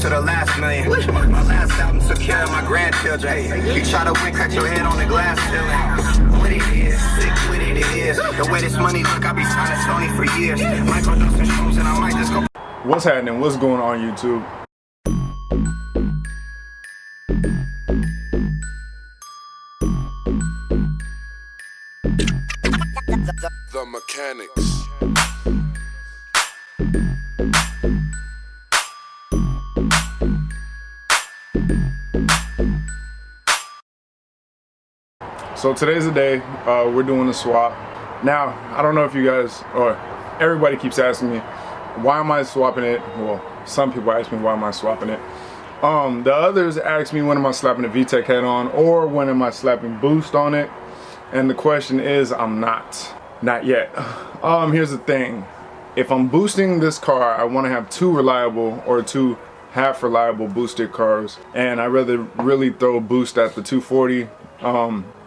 to the last million. My last album took care of my grandchildren. You try to win, crack your head on the glass ceiling. What it is, sick with it is. The way this money look, I be signing Tony for years. Michael does some shows and I might just go. What's happening? What's going on YouTube? The mechanics. So today's the day. We're doing a swap. Now, I don't know if you guys, or everybody keeps asking me, why am I swapping it? Well, some people ask me why am I swapping it. The others ask me when am I slapping the VTEC head on, or when am I slapping boost on it? And the question is, I'm not yet. Here's the thing. If I'm boosting this car, I want to have two reliable or two half reliable boosted cars, and I'd rather really throw boost at the 240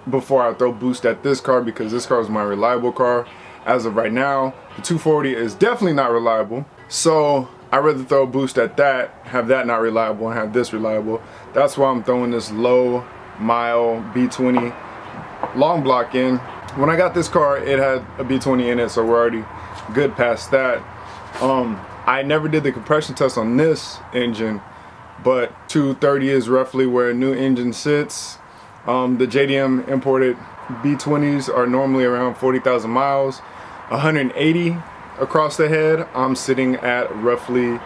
before I throw boost at this car, because this car is my reliable car. As of right now, the 240 is definitely not reliable, so I'd rather throw boost at that, have that not reliable, and have this reliable. That's why I'm throwing this low mile B20 long block in. When I got this car, it had a B20 in it, so we're already good past that. I never did the compression test on this engine, but 230 is roughly where a new engine sits. The JDM imported B20s are normally around 40,000 miles, 180 across the head. I'm sitting at roughly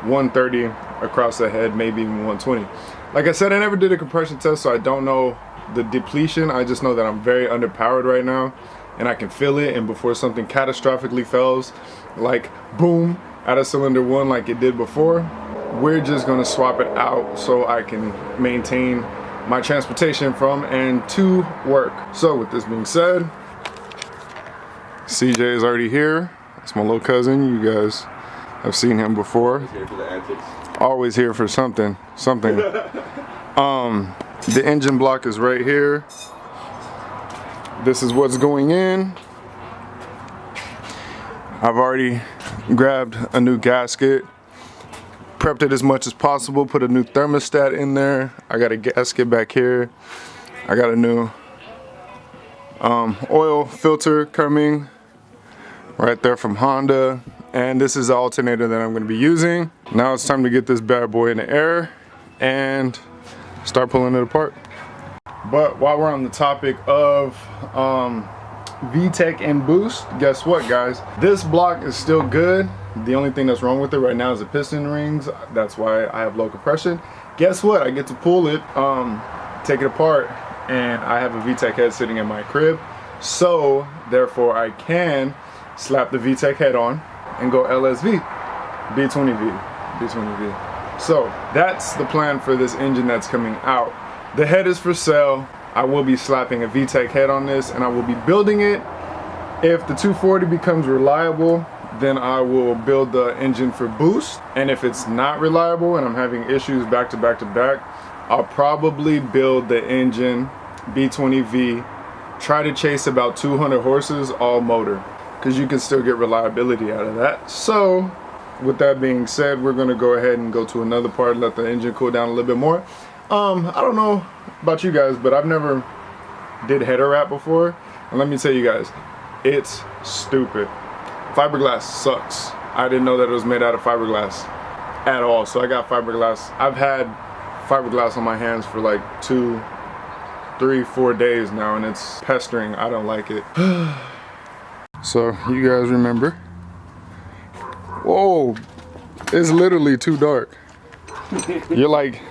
130 across the head, maybe even 120. Like I said, I never did a compression test, so I don't know the depletion. I just know that I'm very underpowered right now, and I can feel it. And before something catastrophically fails, like boom, out of cylinder one like it did before, we're just gonna swap it out so I can maintain my transportation from and to work. So with this being said, CJ is already here. It's my little cousin. You guys have seen him before. He's here for the antics. Always here for something. The engine block is right here. This is what's going in. I've already grabbed a new gasket, prepped it as much as possible, put a new thermostat in there. I got a gasket back here. I got a new oil filter coming right there from Honda. And this is the alternator that I'm going to be using. Now it's time to get this bad boy in the air and start pulling it apart. But while we're on the topic of VTEC and boost, guess what guys? This block is still good. The only thing that's wrong with it right now is the piston rings. That's why I have low compression. Guess what? I get to pull it, take it apart, and I have a VTEC head sitting in my crib. So therefore I can slap the VTEC head on and go LSV, B20V. So that's the plan for this engine that's coming out. The head is for sale. I will be slapping a VTEC head on this, and I will be building it. If the 240 becomes reliable, then I will build the engine for boost. And if it's not reliable and I'm having issues back to back to back, I'll probably build the engine B20V, try to chase about 200 horses all motor, because you can still get reliability out of that. So with that being said, we're gonna go ahead and go to another part, let the engine cool down a little bit more. I don't know about you guys, but I've never did header wrap before, and let me tell you guys, it's stupid. Fiberglass sucks. I didn't know that it was made out of fiberglass at all, so I got fiberglass. I've had fiberglass on my hands for like 2, 3, 4 days now, and it's pestering. I don't like it. So you guys remember? Whoa, it's literally too dark. You're like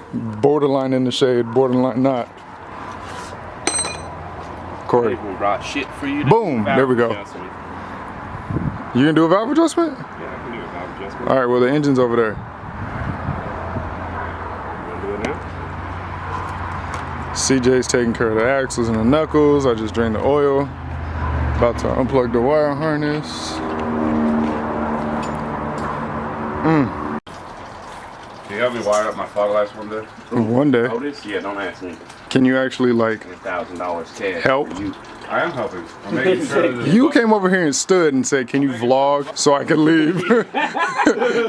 borderline in the shade, borderline not. Corey. Brought shit for you to boom, there we go. You gonna do a valve adjustment? Yeah, I can do a valve adjustment. All right, well the engine's over there. You wanna do it now? CJ's taking care of the axles and the knuckles. I just drained the oil. About to unplug the wire harness. you help me wire up my fog lights one day? One day. Otis? Yeah, don't ask me. Can you actually like $1,000 cash. help? For you. I am helping. I'm making sure that You came over here and stood and said, "Can you vlog so I can leave?"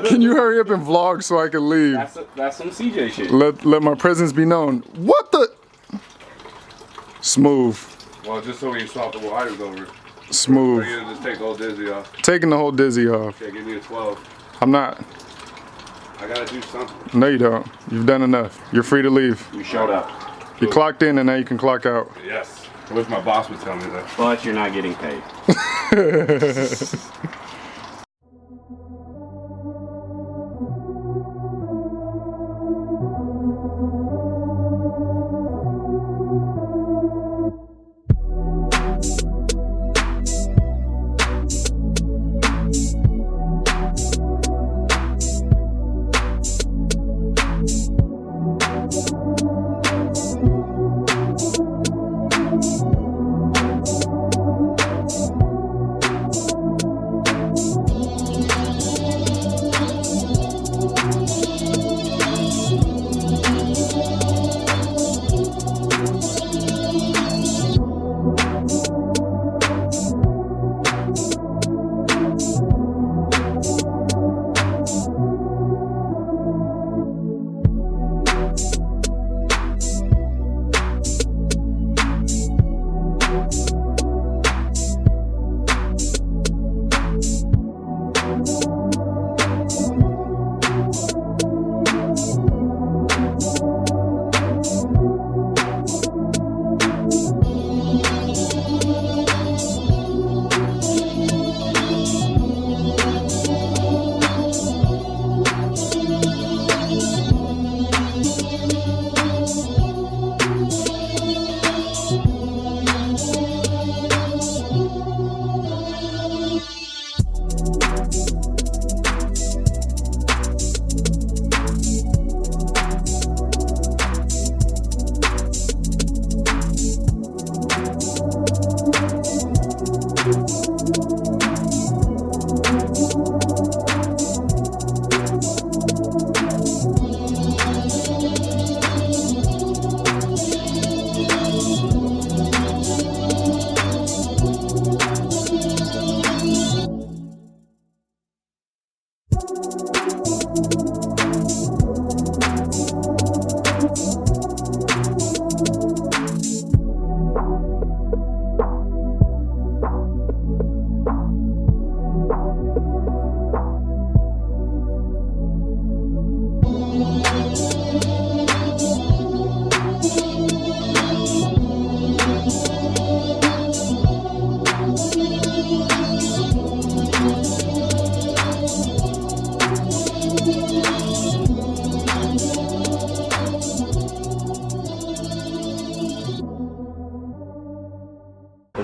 Can you hurry up and vlog so I can leave? That's some CJ shit. Let my presence be known. What the? Smooth. Well, just so we can swap the wires over. Smooth. Or you just take the whole dizzy off. Taking the whole dizzy off. Okay, give me a 12. I'm not. I gotta do something. No, you don't. You've done enough. You're free to leave. You showed up. You clocked in and now you can clock out. Yes. I wish my boss would tell me that. But you're not getting paid.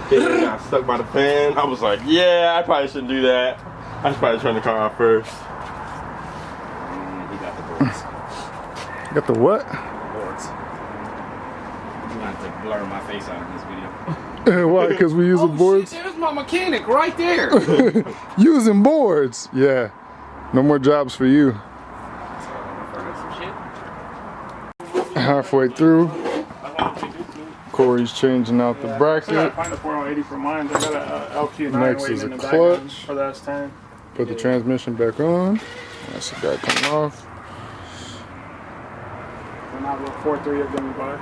Thing got stuck by the fan. I was like, yeah, I probably shouldn't do that. I should probably turn the car off first. He got the boards. Got the what? Boards. I'm gonna have to blur my face out in this video. Why? Because we using boards? Shit, there's my mechanic right there. Using boards. Yeah. No more jobs for you. Halfway through. Corey's changing out the bracket. Find a 480 for mine. I got a LQ9 Next waiting is a in the clutch. background for the S10. Put the transmission back on. That's the guy coming off. And I will 4.3 of them by.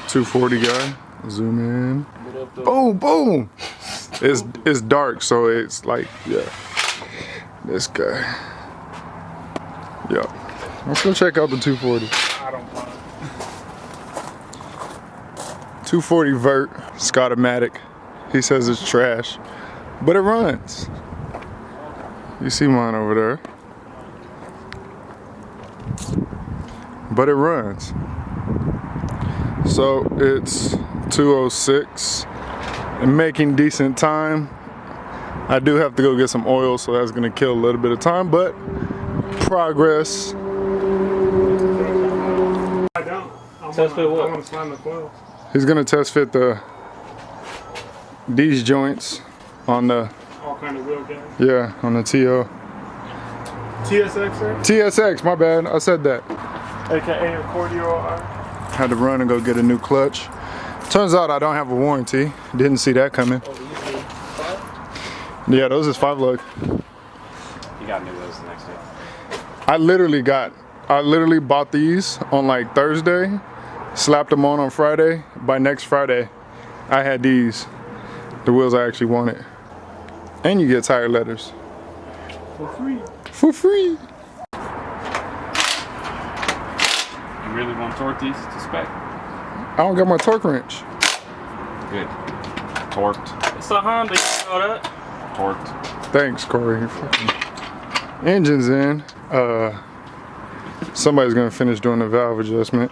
240 guy. Zoom in. Boom, boom. It's dark, so it's like, yeah. This guy. Yeah. Let's go check out the 240. I don't mind. 240 Vert, Scotomatic. He says it's trash, but it runs. You see mine over there. But it runs. So it's 2:06 and making decent time. I do have to go get some oil, so that's gonna kill a little bit of time, but progress. I don't. I Test fit what? want to slam the coils. He's gonna test fit these joints on the, All kind of wheel gas. yeah, on the TO. TSX, sir? TSX, my bad. I said that. AKA accordion. Had to run and go get a new clutch. Turns out I don't have a warranty. Didn't see that coming. Yeah, those is 5 lug. You got new ones the next day. I literally bought these on like Thursday, slapped them on Friday. By next Friday, I had these, the wheels I actually wanted. And you get tire letters. For free. For free. You really want to torque these to spec? I don't got my torque wrench. Good. Torqued. It's a Honda, you know that? Torqued. Thanks, Corey. Engine's in. Somebody's gonna finish doing the valve adjustment.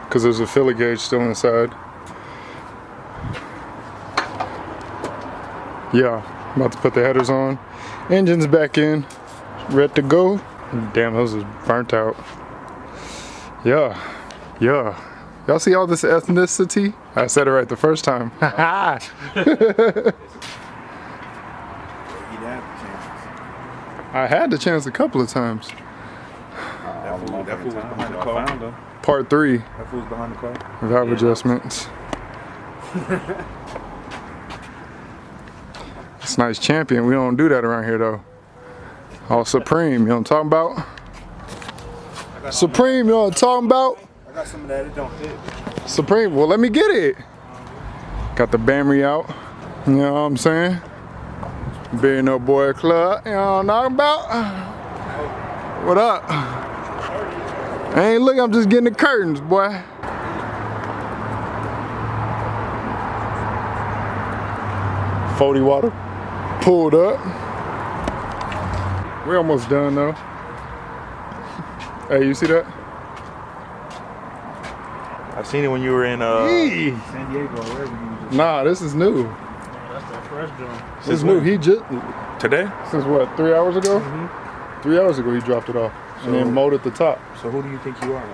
Cause there's a filler gauge still inside. Yeah, about to put the headers on. Engine's back in, ready to go. Damn, those is burnt out. Yeah. Y'all see all this ethnicity? I said it right the first time. I had the chance a couple of times. That fool was behind the car. Part 3, That fool was behind the car. valve adjustments. It's nice champion. We don't do that around here though. All Supreme, you know what I'm talking about? Supreme, you know what I'm talking about? I got some of that, it don't fit. Supreme, well let me get it. Got the Bamry out. You know what I'm saying? Being no boy club, you know what I'm talking about? What up? I ain't looking, I'm just getting the curtains, boy. $40 water. Pulled up. We're almost done though. Hey, you see that? I seen it when you were in Yee. San Diego or wherever you was. Nah, this is new. That's that fresh joint. This is new. He just, Today? since what, 3 hours ago? 3 hours ago he dropped it off. And then mowed at the top. So who do you think you are?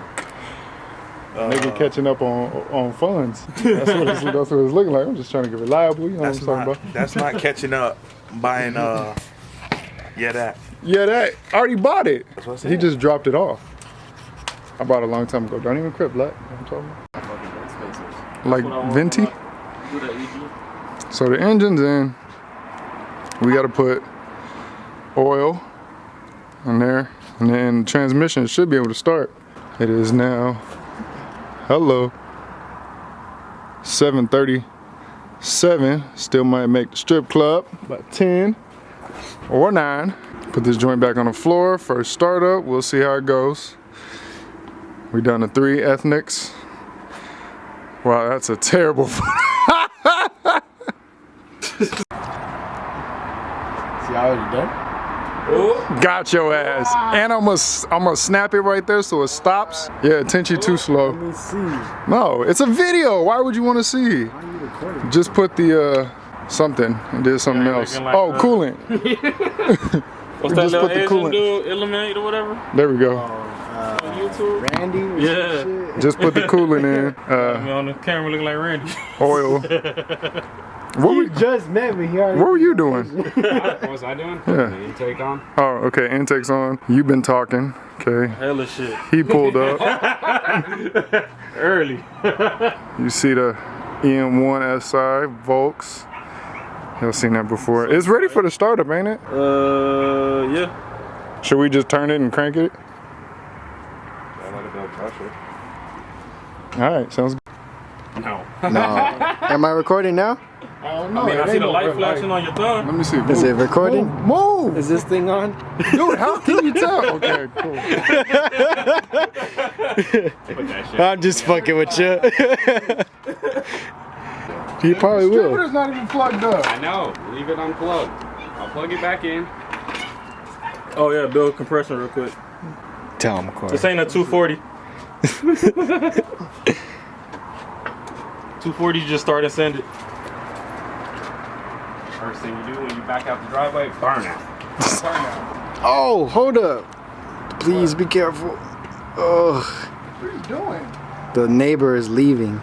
Nigga catching up on funds. That's what it's looking like. I'm just trying to get reliable, you know what I'm talking about? That's not catching up. Buying that. Yeah, that. I already bought it. That's what I said. He just dropped it off. I bought it a long time ago. Don't even crib black. You know what I'm talking about? Like venti. So the engine's in. We gotta put oil in there. And then the transmission should be able to start. It is now, hello, 7:37. Still might make the strip club, about 10 or 9. Put this joint back on the floor. First startup, we'll see how it goes. We done the 3 ethnics. Wow, that's a terrible. See how it's done? Got your ass. And I'm gonna snap it right there so it stops. Yeah, Tenchi too slow. Let me see. No, it's a video. Why would you want to see? Just put the something and did something else. Like oh, coolant. What's We that just little put the Asian coolant. dude, Eliminate or whatever? There we go. On YouTube? Randy? Or Yeah. some shit? Just put the coolant in. On the camera looking like Randy. Oil. What He just met me. what were you doing? What was I doing? Yeah. The intake on? Oh, okay. Intake's on. You've been talking. Okay. Hella shit. He pulled up. Early. You see the EM1 SI Volks. Y'all seen that before. It's ready for the startup, ain't it? Yeah. Should we just turn it and crank it? All right, sounds good. No. Am I recording now? I mean, I see the light flashing on your thumb. Let me see. Is it recording? Move! Is this thing on? Dude, how can you tell? Okay, cool. Put that shit. I'm just fucking with you. He probably will. Distributor's not even plugged up. I know. Leave it unplugged. I'll plug it back in. Oh yeah, build compression real quick. Tell him, Corey. This ain't a 240. 240, just start and send it. First thing you do when you back out the driveway, burn out. Burn out. Oh, hold up. Please be careful. Oh, What are you doing? the neighbor is leaving.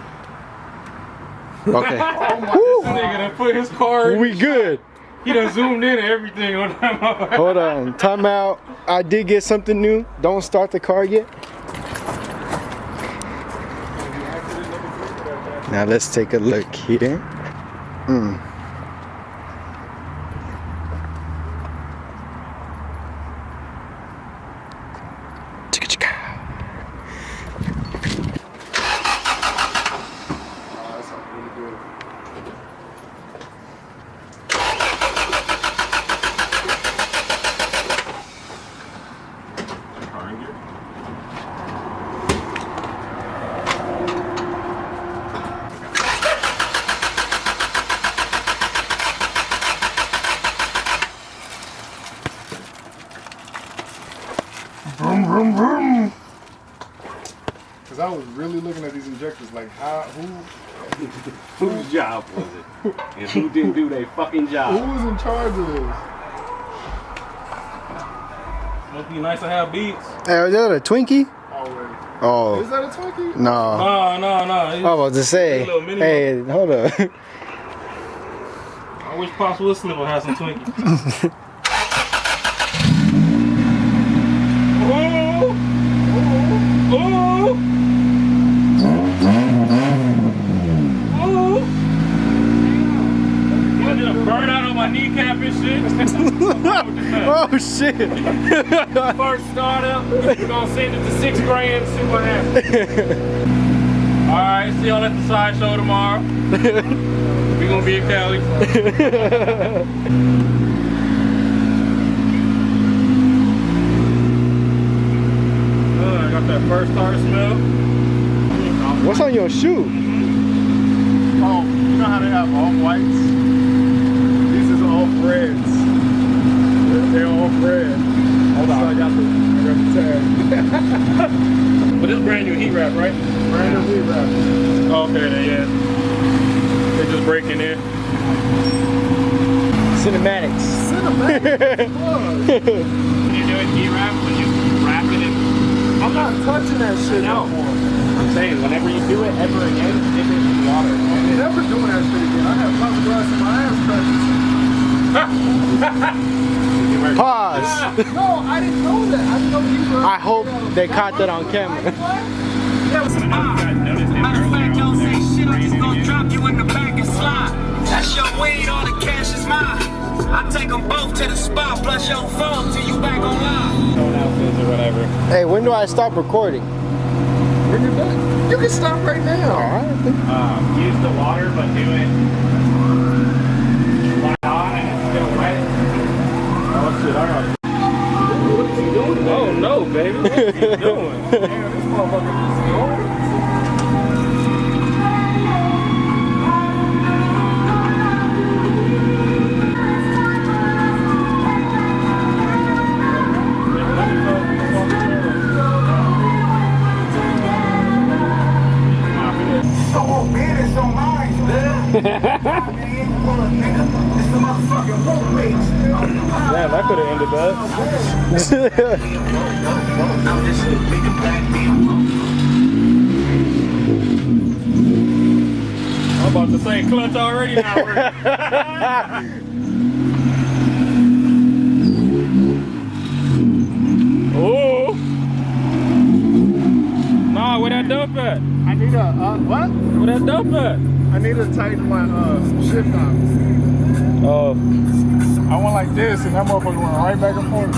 Okay. This nigga done put his car in. We good. He done zoomed in and everything on that motherfucker. Hold on, time out. I did get something new. Don't start the car yet. Now let's take a look here. Cause I was really looking at these injectors like who Whose job was it? And who didn't do their fucking job? was in charge of this? Must be nice to have beats. Hey, is that a Twinkie? Already. Oh, Is that a Twinkie? no. No. I was about to say, Little mini hey, hold up. I wish Pops Wilson would have some Twinkies. Burn out on my kneecap and shit. Oh shit. First startup, we're gonna send it to 6 grand and see what happens. Alright, see y'all at the sideshow tomorrow. We're gonna be in Cali. I got that first start smell. What's on your shoe? Oh, you know how they have off whites? These is off reds. They're off red. Hold So on. I got the tag. But this brand new heat wrap, right? Brand new heat wrap. Okay, then, yeah. They're just breaking in. Cinematics. Cinematic. When you're doing heat wrap, when you wrap it in. I'm not touching that shit no more. I'm saying, whenever you do it ever again, dip it in water. I'm never doing that shit again. I have fiberglass in my ass practice. Pause. No, I didn't know that. I didn't know you were. I hope they caught that on camera. Matter of fact, don't say shit, I'm just gonna drop you in the back and slide. That's your weed, all the cash is mine. I take them both to the spot, plus your phone till you back online. Throwing outfits or whatever. Hey, when do I stop recording? When you're done, you can stop right now. Use the water, but do it light on and it's still wet. Oh shit, I got. What is he doing? Oh no, baby. What is he doing? Damn, this motherfucker just going. Damn, that could have ended that. I'm about to say clutch already not working. Oh! Nah, where that dump at? I need a, what? Where that dump at? I need to tighten my, shift knob. Oh. I went like this and that motherfucker went right back and forth.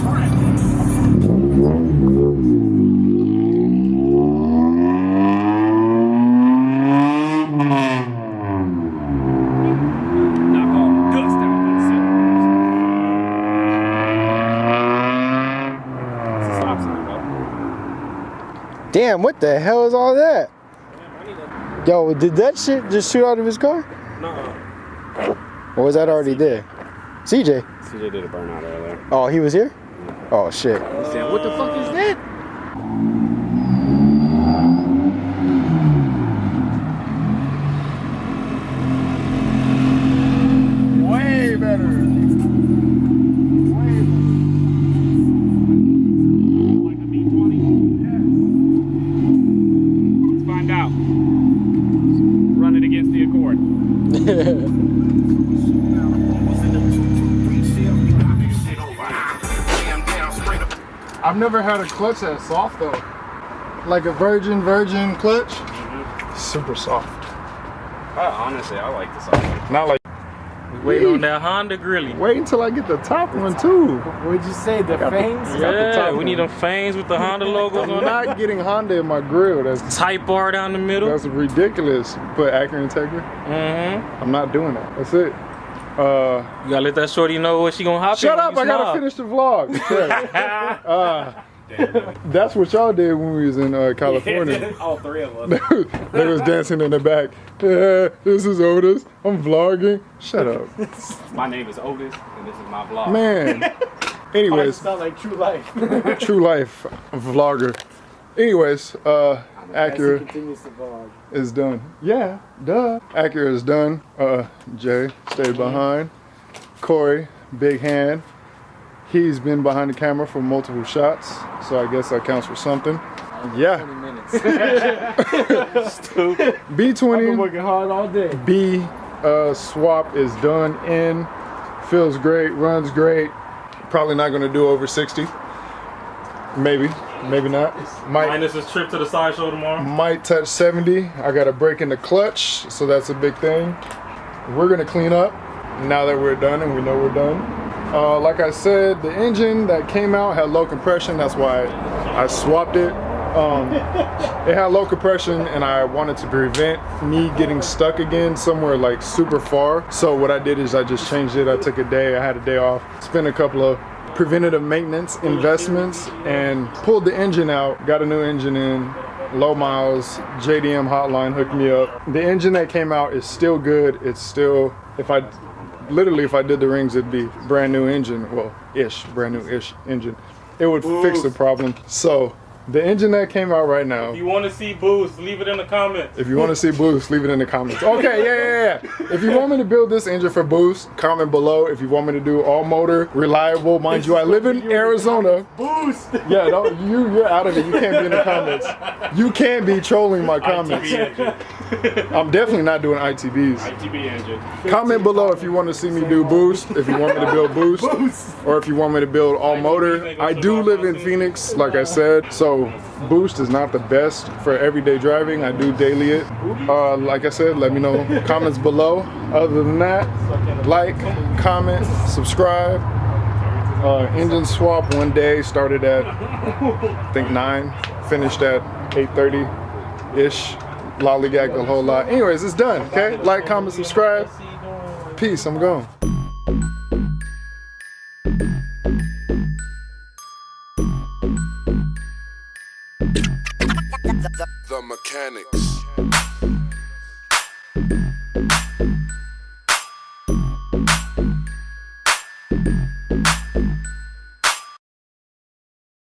Knock all the dust out of the stop sign, bro. Damn, what the hell is all that? Yo, did that shit just shoot out of his car? Nuh-uh. Or was that already there? CJ. CJ did a burnout earlier. Oh, he was here? Oh shit. He said, what the fuck is that? Way better. Way better. Like a B20? Let's find out. Run it against the Accord. I've never had a clutch that's soft though. Like a virgin clutch. Super soft. Honestly, I like the soft. Not like. Waiting on that Honda grilly. Wait until I get the top one too. What'd you say? The fangs? Yeah, we need them fangs with the Honda logos I'm on it. not getting Honda in my grill. That's Type bar down the middle. That's ridiculous. Put Acura Integra. I'm not doing that. That's it. You gotta let that shorty know what she gonna hop in. Shut up! I gotta finish the vlog. That's what y'all did when we was in California. All three of us. They was dancing in the back. This is Otis. I'm vlogging. Shut up. My name is Otis, and this is my vlog. Man. Anyways. Sound like true life. True life vlogger. Anyways, Acura continues to vlog. is done. Yeah, duh. Acura is done. Jay stayed behind. Corey, big hand. He's been behind the camera for multiple shots, so I guess that counts for something. Yeah. 20 minutes. Stupid. B20. I've been working hard all day. B swap is done in. Feels great, runs great. Probably not gonna do over 60. Maybe not. Minus his trip to the sideshow tomorrow. Might touch 70. I got a break in the clutch, so that's a big thing. We're gonna clean up now that we're done, and we know we're done. Like I said, the engine that came out had low compression. That's why I swapped it. It had low compression, and I wanted to prevent me getting stuck again somewhere like super far. So what I did is I just changed it. I took a day. I had a day off. Spent a couple of preventative maintenance investments and pulled the engine out. Got a new engine in. Low miles. JDM hotline hooked me up. The engine that came out is still good. It's still, if I did the rings, it'd be brand new engine. Well, brand new-ish engine. It would fix the problem. So the engine that came out right now. If you want to see Boost, leave it in the comments. If you want to see Boost, leave it in the comments. Okay, yeah. If you want me to build this engine for Boost, comment below. If you want me to do all motor, reliable, mind you, I live in Arizona. Boost! Yeah, you're out of it. You can't be in the comments. You can't be trolling my comments. I'm definitely not doing ITBs. ITB engine. Comment below if you want to see me do Boost, if you want me to build Boost, or if you want me to build all motor. I do live in Phoenix, like I said, so Boost is not the best for everyday driving. I do daily it. Like I said, let me know comments below. Other than that, like, comment, subscribe. Engine swap one day, started at I think 9, finished at 8:30-ish. Lollygagged a whole lot. Anyways, it's done, okay? Like, comment, subscribe. Peace, I'm gone. The Mechanics.